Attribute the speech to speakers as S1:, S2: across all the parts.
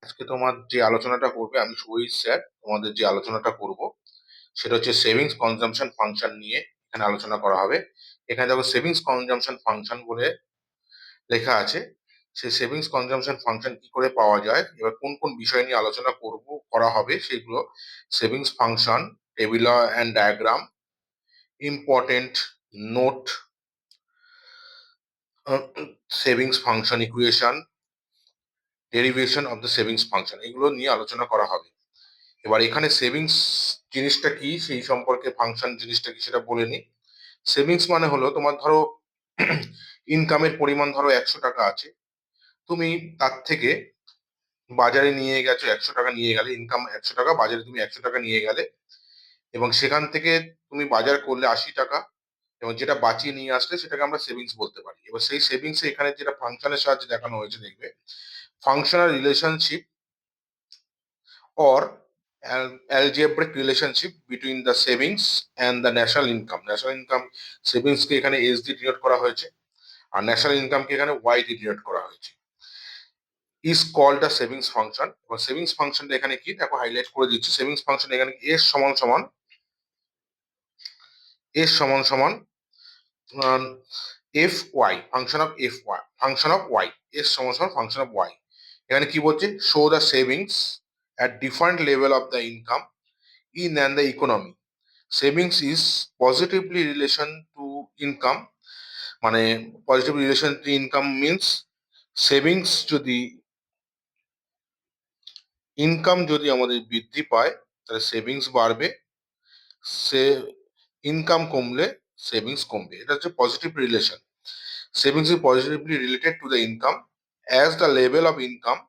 S1: আজকে তোমার যে আলোচনাটা করবে আমি সুইস স্যার তোমাদের যে আলোচনাটা করব সেটা হচ্ছে সেভিংস কনজাম্পশন ফাংশন নিয়ে এখানে আলোচনা করা হবে। এখানে দেখো সেভিংস কনজাম্পশন ফাংশন বলে লেখা আছে। সেই সেভিংস কনজাম্পশন ফাংশন কি করে পাওয়া যায়, এবার কোন কোন বিষয় নিয়ে আলোচনা করা হবে সেগুলো: savings function, table and diagram, important note, savings function equation, derivation of the savings function, এগুলো নিয়ে আলোচনা করা হবে। এবার এখানে সেভিংস জিনিসটা কি সেই সম্পর্কে, ফাংশন জিনিসটা কি সেটা বলে নি। সেভিংস মানে হলো তোমার ধরো ইনকামের পরিমাণ ধরো 100 টাকা আছে, তুমি তার থেকে বাজারে নিয়ে গেছো, 100 টাকা নিয়ে গেলে, ইনকাম 100 টাকা, বাজারে তুমি 100 টাকা নিয়ে গেলে এবং সেখান থেকে তুমি বাজার করলে 80 টাকা এবং যেটা বাঁচিয়ে নিয়ে আসলে সেটাকে আমরা সেভিংস বলতে পারি। এবার সেই সেভিংস এখানে যেটা ফাংশনের সাহায্যে দেখানো হয়েছে দেখবে, functional relationship or algebraic relationship between the savings and the national income. National income savings কে এখানে এস দিয়ে ডিনোট করা হয়েছে আর ন্যাশনাল ইনকাম কে এখানে ওয়াই দিয়ে ডিনোট করা হয়েছে। Is called a savings function. এবং সেভিংস ফাংশনটা এখানে কি দেখো হাইলাইট করে দিচ্ছি। সেভিংস ফাংশন এখানে এস সমান সমান এস সমান সমান F Y, function of F Y, function of Y, S সমান সমান ফাংশন অফ ওয়াই। এখানে কি বলছে, show the savings at different level of the income in and the economy. Savings is positively relation to income, মানে positive relation to income means savings যদি, income যদি আমাদের বৃদ্ধি পায় তাহলে সেভিংস বাড়বে, সে ইনকাম কমলে সেভিংস কমবে। এটা হচ্ছে positive relation. Savings is positively related to the income. As the level of income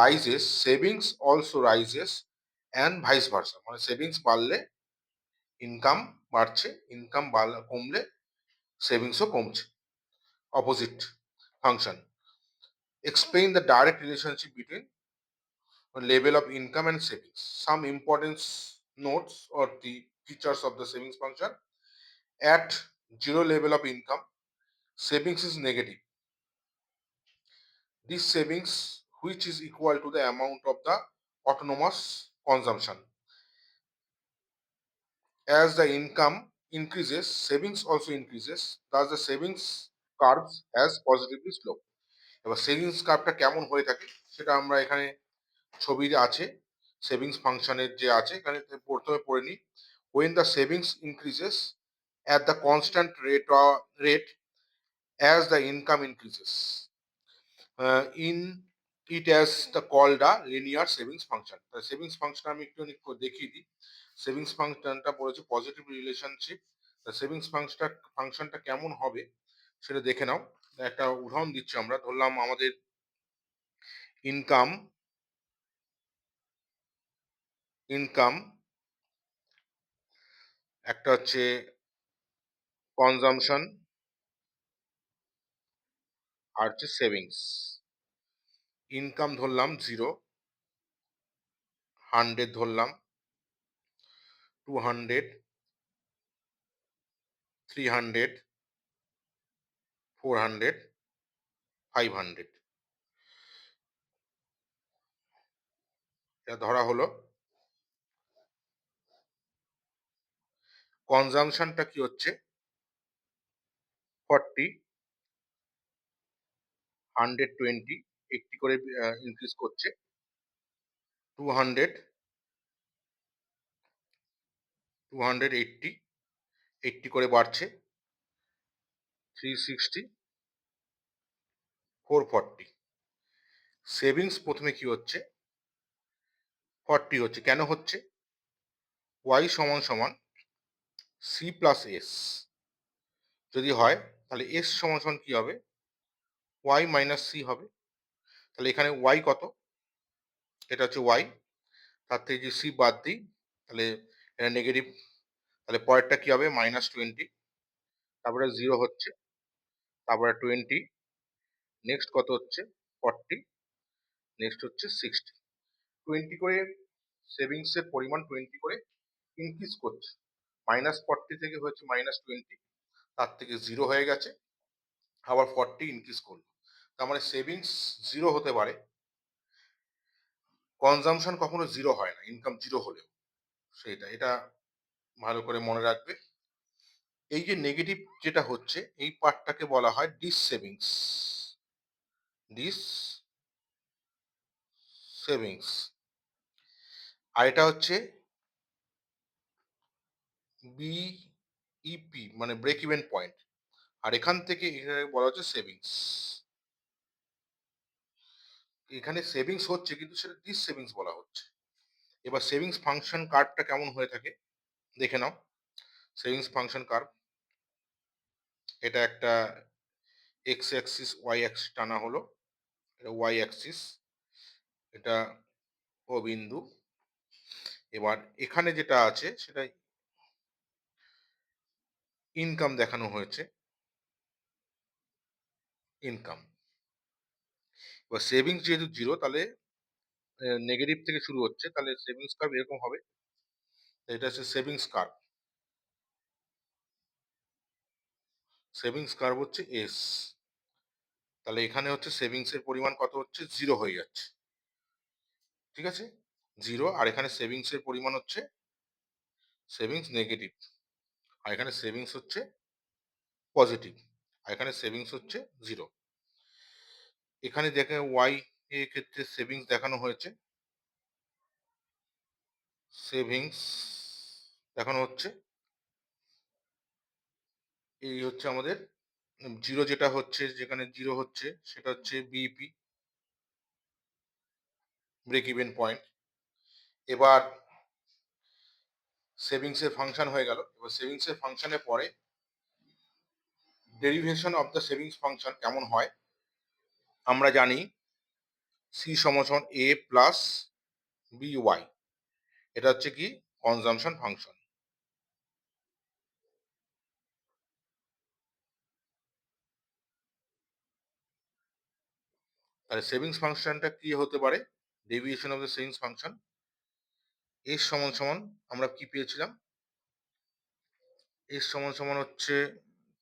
S1: rises savings also rises and vice versa, মানে সেভিংস বাড়লে ইনকাম বাড়ছে, ইনকাম কমলে সেভিংসও কমছে। Opposite function. Explain the direct relationship between level of income and savings. Some important notes or the features of the savings function. At zero level of income, savings is negative. This savings which is equal to the amount of the autonomous consumption. As the income increases, savings also increases. Thus the savings curves as positively slope. এবার savings কার্ভটা কেমন হয়ে থাকে সেটা আমরা এখানে ছবিতে আছে, savings ফাংশনের যে আছে এখানে প্রথমে পড়ে নিই। when the savings increases at the constant rate as the income increases, in it as the called a linear savings function. Savings function আমি একটু দেখিয়ে দিই। সেভিংস ফাংশনটা পড়েছে পজিটিভ রিলেশনশিপ। সেভিংস ফাংশনটা কেমন হবে সেটা দেখে নাও। একটা উদাহরণ দিচ্ছি, আমরা ধরলাম আমাদের ইনকাম ইনকাম একটা হচ্ছে কনজামশন আর হচ্ছে সেভিংস। ইনকাম ধরলাম 0, 100 ধরলাম, 200, 300, 400, 500 এটা ধরা হলো। কনজামশনটা কি হচ্ছে 40, 120, 80 করে ইনক্রিজ করছে, 200, 280, 80 করে বাড়ছে, 360, 440। সেভিংস প্রথমে কি হচ্ছে 40 হচ্ছে, কেন হচ্ছে, ওয়াই সমান সমান সি প্লাস এস যদি হয় তাহলে এস সমান সমান কি হবে, ওয়াই মাইনাস সি হবে। তাহলে এখানে ওয়াই কত, এটা হচ্ছে ওয়াই, তার থেকে যদি সি বাদ দিই তাহলে এটা নেগেটিভ, তাহলে পরেরটা কি হবে -20, তারপরে 0 হচ্ছে, তারপরে 20, নেক্সট কত হচ্ছে 40, নেক্সট হচ্ছে 60। 20 করে সেভিংস এর পরিমাণ 20 করে ইনক্রিজ করছে, -40 থেকে হয়েছে -20, তার থেকে 0 হয়ে গেছে, আবার 40 ইনক্রিজ করলো। তার মানে সেভিংস 0 হতে পারে কনজাম্পশন কখনো জিরো হয় না, ইনকাম জিরো হলেও। এটা ভালো করে মনে রাখবে। এই যে নেগেটিভ যেটা হচ্ছে এই পার্টটাকে বলা হয় ডিস সেভিংস। Dissavings. আর এটা হচ্ছে বিইপি মানে ব্রেক ইভেন পয়েন্ট। আর এখান থেকে এখানে বলা হচ্ছে সেভিংস। এখানে সেভিংস হচ্ছে কিন্তু সেটা ডিস সেভিংস বলা হচ্ছে। এবার সেভিংস ফাংশন কার্ভটা কেমন হয়ে থাকে দেখে নাও। সেভিংস ফাংশন কার্ভ, এটা একটা এক্স অ্যাক্সিস ওয়াই অ্যাক্সিস টানা হলো, এটা ওয়াই অ্যাক্সিস, এটা ও বিন্দু। এবার এখানে যেটা আছে সেটা ইনকাম দেখানো হয়েছে, ইনকাম। এবার সেভিংস যেহেতু জিরো তাহলে নেগেটিভ থেকে শুরু হচ্ছে, তাহলে সেভিংস কার্ভ এরকম হবে। এটা হচ্ছে সেভিংস কার্ভ। সেভিংস কার্ভ হচ্ছে এস। তাহলে এখানে হচ্ছে সেভিংস এর পরিমাণ কত হচ্ছে, জিরো হয়ে যাচ্ছে। ঠিক আছে, জিরো। আর এখানে সেভিংস এর পরিমাণ হচ্ছে সেভিংস নেগেটিভ, আর এখানে সেভিংস হচ্ছে পজিটিভ, আর এখানে সেভিংস হচ্ছে জিরো। এখানে দেখে ওয়াই এর ক্ষেত্রে সেভিংস দেখানো হয়েছে, সেভিংস দেখানো হচ্ছে। এই হচ্ছে আমাদের জিরো, যেটা হচ্ছে যেখানে জিরো হচ্ছে সেটা হচ্ছে বিইপি, ব্রেক ইভেন পয়েন্ট। এবার সেভিংস এর ফাংশন হয়ে গেল। এবার সেভিংস এর ফাংশনের পরে derivation of the savings function কেমন হয় আমরা জানি, সি সমান এ প্লাস বি ওয়াই। এটা হচ্ছে কি কনজাম্পশন ফাংশন। তাহলে সেভিংস ফাংশনটা কি হতে পারে, deviation of the savings function S সমান আমরা কি পেয়েছিলাম, এস সমান হচ্ছে,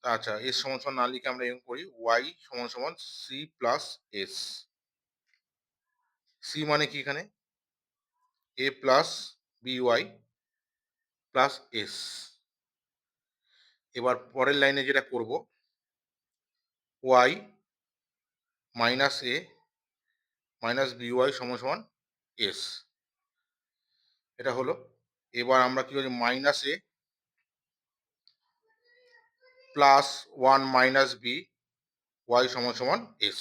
S1: আচ্ছা এস সমান না লিখে আমরা এরকম করি, ওয়াই সমান সি প্লাস এস। সি মানে কি এখানে A plus B Y plus S. এবার পরের লাইনে যেটা করব, Y minus A minus B Y সমান এস, এটা হলো। এবার আমরা কি করছি, minus A plus one minus B Y সমান এস।